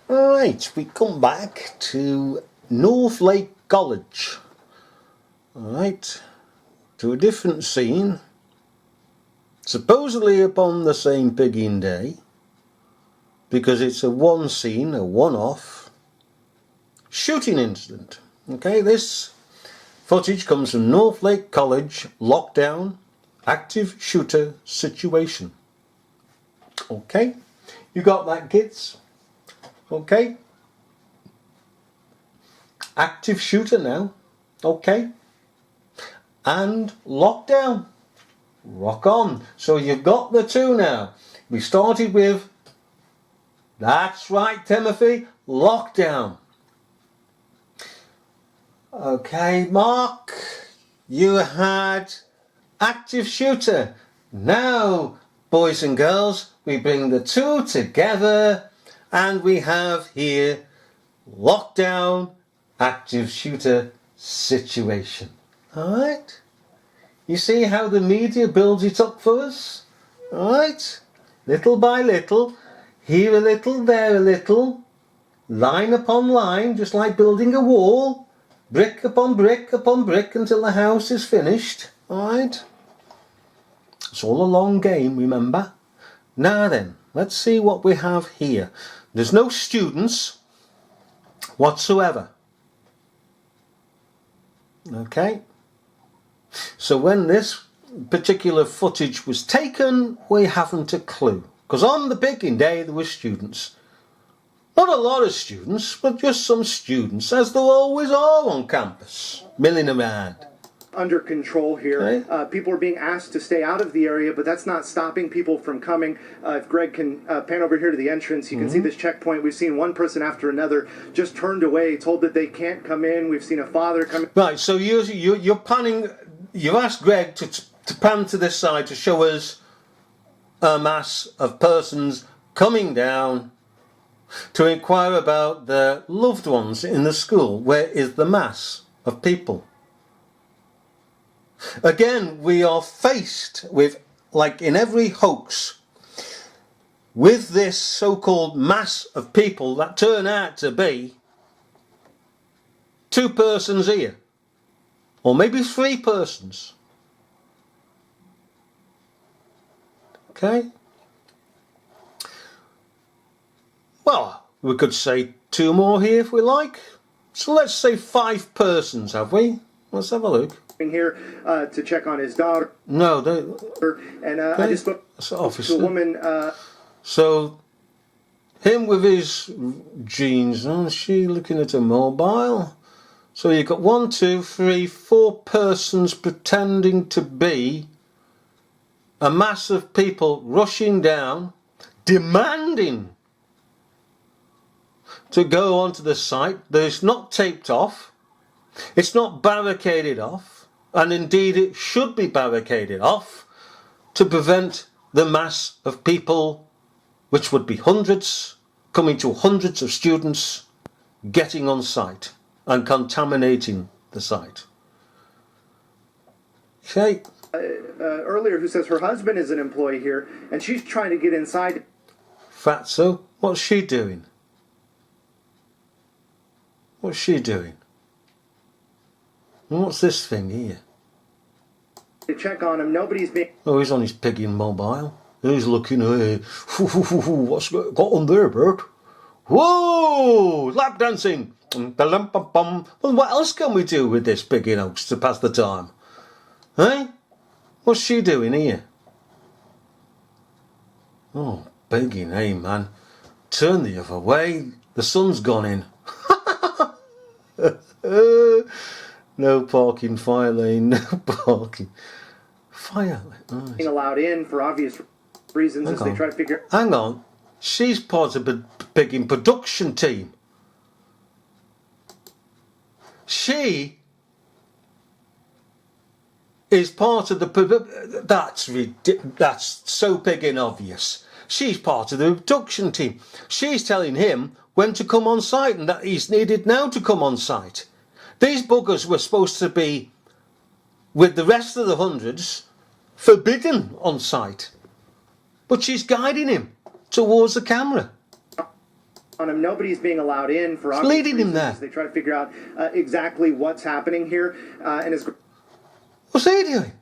Right, we come back to North Lake College. Alright, to a different scene. Supposedly upon the same pigging day, because it's a one scene, a one-off shooting incident. Okay, this footage comes from North Lake College lockdown active shooter situation. Okay, you got that, kids? Okay, active shooter now. Okay, and lockdown. Rock on. So you've got the two now. We started with, that's right, Timothy, lockdown. Okay, Mark, you had active shooter. Now, boys and girls, we bring the two together and we have here lockdown active shooter situation. Alright? You see how the media builds it up for us? Alright? Little by little, here a little, there a little, line upon line, just like building a wall, brick upon brick upon brick until the house is finished. Alright? It's all a long game, remember? Now then, let's see what we have here. There's no students whatsoever. Okay? So when this particular footage was taken, we haven't a clue. Because on the picking day there were students. Not a lot of students, but just some students, as there always are on campus, milling around. Under control here. Okay. People are being asked to stay out of the area, but that's not stopping people from coming. If Greg can pan over here to the entrance, you can see this checkpoint. We've seen one person after another just turned away, told that they can't come in. We've seen a father come in. Right, so you're panning, you've asked Greg to pan to this side to show us a mass of persons coming down to inquire about their loved ones in the school. Where is the mass of people? Again, we are faced with, like in every hoax, with this so-called mass of people that turn out to be two persons here, or maybe three persons. Okay? Well, we could say two more here if we like. So let's say 5 persons, have we? Let's have a look. Here to check on his daughter. No, and I just spoke to a woman. So, him with his jeans on, she looking at a mobile. So you've got 1, 2, 3, 4 persons pretending to be a mass of people rushing down, demanding to go onto the site that is not taped off, it's not barricaded off. And indeed it should be barricaded off to prevent the mass of people, which would be hundreds, coming to hundreds of students, getting on site and contaminating the site. Okay. Earlier, who says her husband is an employee here and she's trying to get inside. Fatso, what's she doing? What's she doing? And what's this thing here? To check on him, nobody's being. Oh, he's on his pigging mobile. He's looking, what's got on there, Bert? Whoa! Lap dancing! Well, what else can we do with this pigging hoax to pass the time? Hey? What's she doing here? Oh, pigging, hey man. Turn the other way. The sun's gone in. No parking, fire lane, no parking. Fire lane. Being allowed in for obvious reasons as they try to figure. Hang on. She's part of the pigging production team. She is part of the. That's so pigging obvious. She's part of the production team. She's telling him when to come on site and that he's needed now to come on site. These buggers were supposed to be, with the rest of the hundreds, forbidden on site. But she's guiding him towards the camera. on him. Nobody's being allowed in for It's obvious leading him reasons. there. They try to figure out exactly what's happening here. And as What's he doing?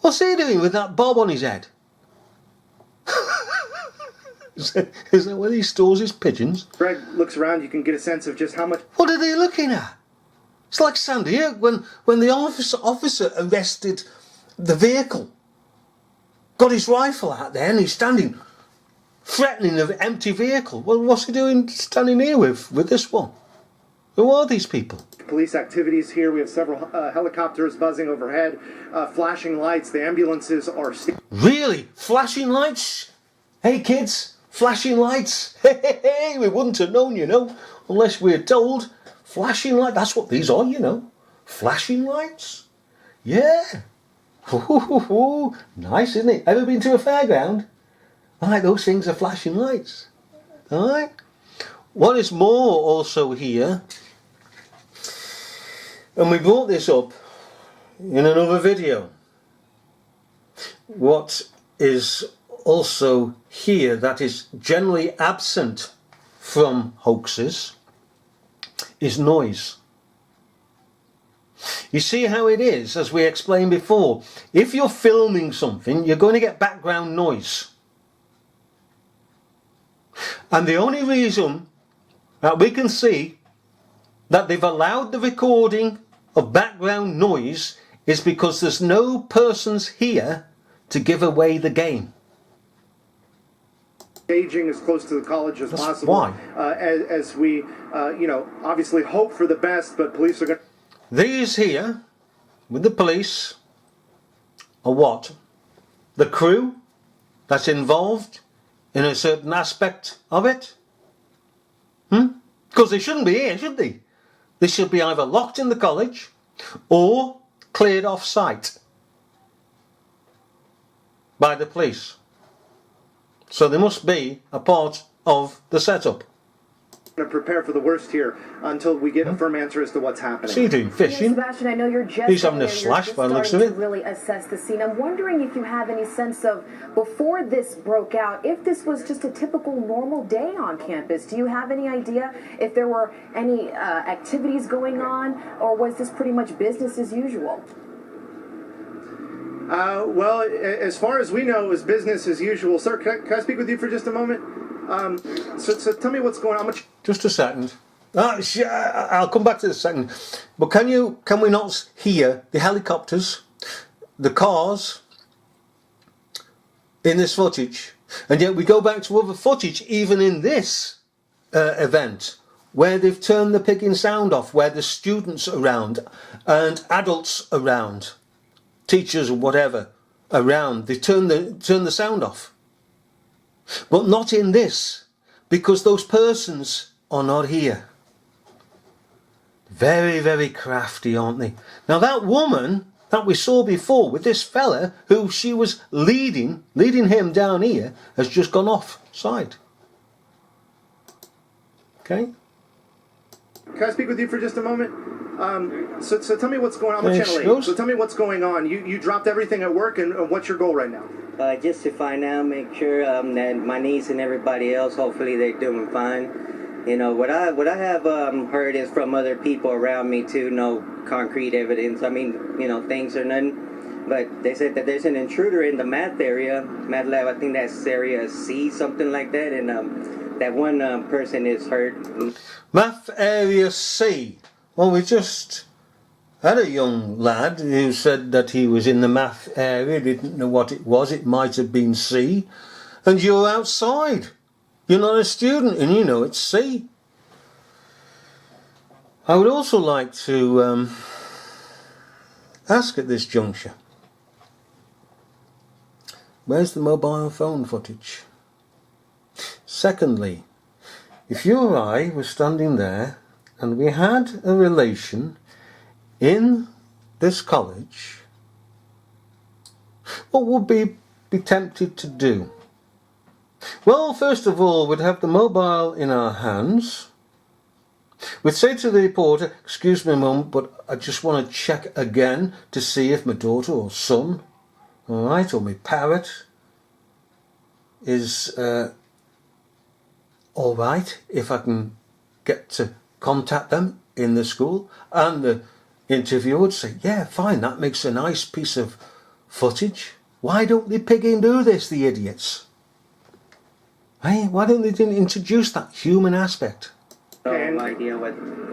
What's he doing with that bob on his head? Is that where he stores his pigeons? Greg looks around, you can get a sense of just how much. What are they looking at? It's like Sandy Hook when the officer arrested the vehicle. Got his rifle out there and he's standing threatening an empty vehicle. Well, what's he doing standing here with this one? Who are these people? Police activities here. We have several helicopters buzzing overhead, flashing lights. The ambulances are. Really? Flashing lights? Hey kids, flashing lights. Hey, we wouldn't have known, you know, unless we were told. Flashing light, that's what these are, you know. Flashing lights. Yeah. Ooh, nice, isn't it? Ever been to a fairground? Alright, those things are flashing lights. Alright. What is more also here, and we brought this up in another video, what is also here that is generally absent from hoaxes is noise. You see how it is, as we explained before, if you're filming something, you're going to get background noise. And the only reason that we can see that they've allowed the recording of background noise is because there's no persons here to give away the game. Staging as close to the college as That's possible. why. As we, obviously hope for the best, but police are going to. These here, with the police, are what? The crew that's involved in a certain aspect of it? Because they shouldn't be here, should they? They should be either locked in the college or cleared off site by the police. So they must be a part of the setup. To prepare for the worst here until we get a firm answer as to what's happening. What's he doing? Fishing? Sebastian, I know you're just He's having a there, slash just by the looks of starting it. to really assess the scene. I'm wondering if you have any sense of, before this broke out, if this was just a typical normal day on campus. Do you have any idea if there were any activities going on, or was this pretty much business as usual? Well, as far as we know, it was business as usual. Sir, can I speak with you for just a moment? So tell me what's going on. Just a second. I'll come back to this second. But can we not hear the helicopters, the cars in this footage? And yet we go back to other footage, even in this event, where they've turned the picking sound off, where there's students around and adults around, teachers or whatever around. They turn the sound off. But not in this, because those persons are not here. Very, very crafty, aren't they? Now that woman that we saw before with this fella who she was leading him down here, has just gone off side. Okay? Can I speak with you for just a moment? So tell me what's going on. I'm There a channel she 8. goes. So tell me what's going on. You dropped everything at work, and what's your goal right now? Just to find out, make sure that my niece and everybody else, hopefully they're doing fine. You know, what I have heard is from other people around me too, no concrete evidence. I mean, you know, things are none. But they said that there's an intruder in the math lab. I think that's area C, something like that. And that one person is hurt. Math area C. Well, we just had a young lad who said that he was in the math area, didn't know what it was. It might have been C. And you're outside. You're not a student and you know it's C. I would also like to ask at this juncture, where's the mobile phone footage? Secondly, if you or I were standing there and we had a relation in this college, what would we be tempted to do? Well, first of all, we'd have the mobile in our hands. We'd say to the reporter, excuse me, Mum, but I just want to check again to see if my daughter or son, all right, or my parrot is all right, if I can get to contact them in the school, and the interviewer would say, yeah, fine, that makes a nice piece of footage. Why don't they pigging do this, the idiots? Hey, why don't they introduce that human aspect? No idea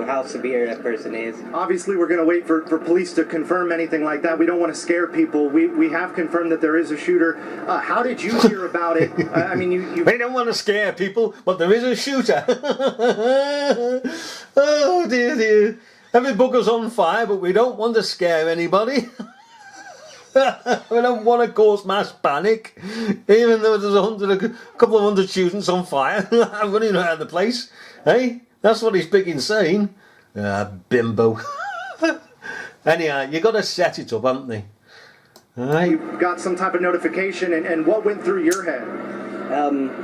how severe that person is. Obviously, we're going to wait for police to confirm anything like that. We don't want to scare people. We have confirmed that there is a shooter. How did you hear about it? I mean, you... We don't want to scare people, but there is a shooter. Oh, dear, dear. Every bugger's on fire, but we don't want to scare anybody. We don't want to cause mass panic, even though there's a couple of hundred students on fire running around the place. Hey, that's what he's picking saying. Bimbo. Anyhow, you got to set it up, haven't they? Right. You got some type of notification, and what went through your head?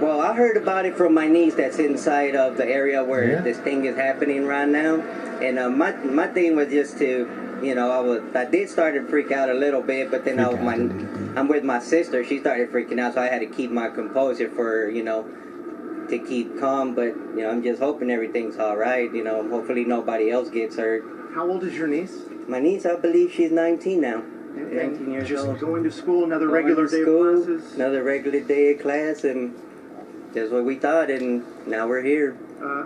Well, I heard about it from my niece that's inside of the area where this thing is happening right now. And my thing was just to, I did start to freak out a little bit, but then I'm with my sister. She started freaking out, so I had to keep my composure for, to keep calm. But, I'm just hoping everything's all right. Hopefully nobody else gets hurt. How old is your niece? My niece, I believe she's 19 now. 19 years just old. Going to school, another regular day of classes. Another regular day of class, and that's what we thought, and now we're here.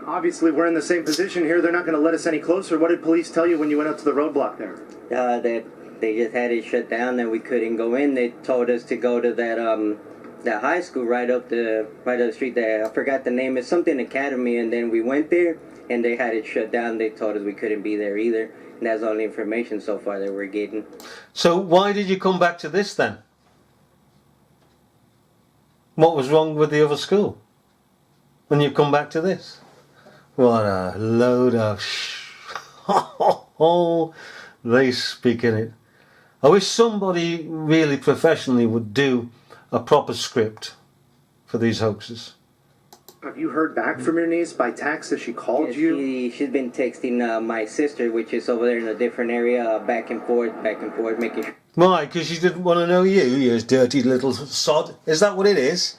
Obviously, we're in the same position here. They're not going to let us any closer. What did police tell you when you went up to the roadblock there? That they just had it shut down, that we couldn't go in. They told us to go to that high school right up the street there. I forgot the name. It's something Academy, and then we went there, and they had it shut down. They told us we couldn't be there either. And that's all the information so far that we're getting. So why did you come back to this then? What was wrong with the other school when you come back to this? What a load of they speak in it. I wish somebody really professionally would do a proper script for these hoaxes. Have you heard back from your niece by text? Has she called you? She's been texting my sister, which is over there in a different area, back and forth, making sure. Why? Because she didn't want to know you dirty little sod. Is that what it is?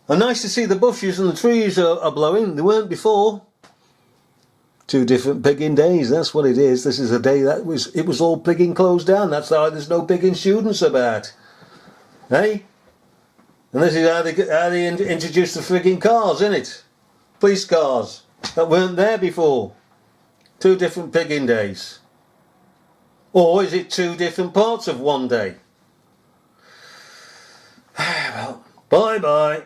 And nice to see the bushes and the trees are blowing. They weren't before. 2 different pigging days, that's what it is. This is a day it was all pigging closed down. That's why there's no pigging students about. Hey? And this is how they introduced the frigging cars, isn't it? Police cars that weren't there before. 2 different pigging days. Or is it 2 different parts of one day? Well, bye-bye.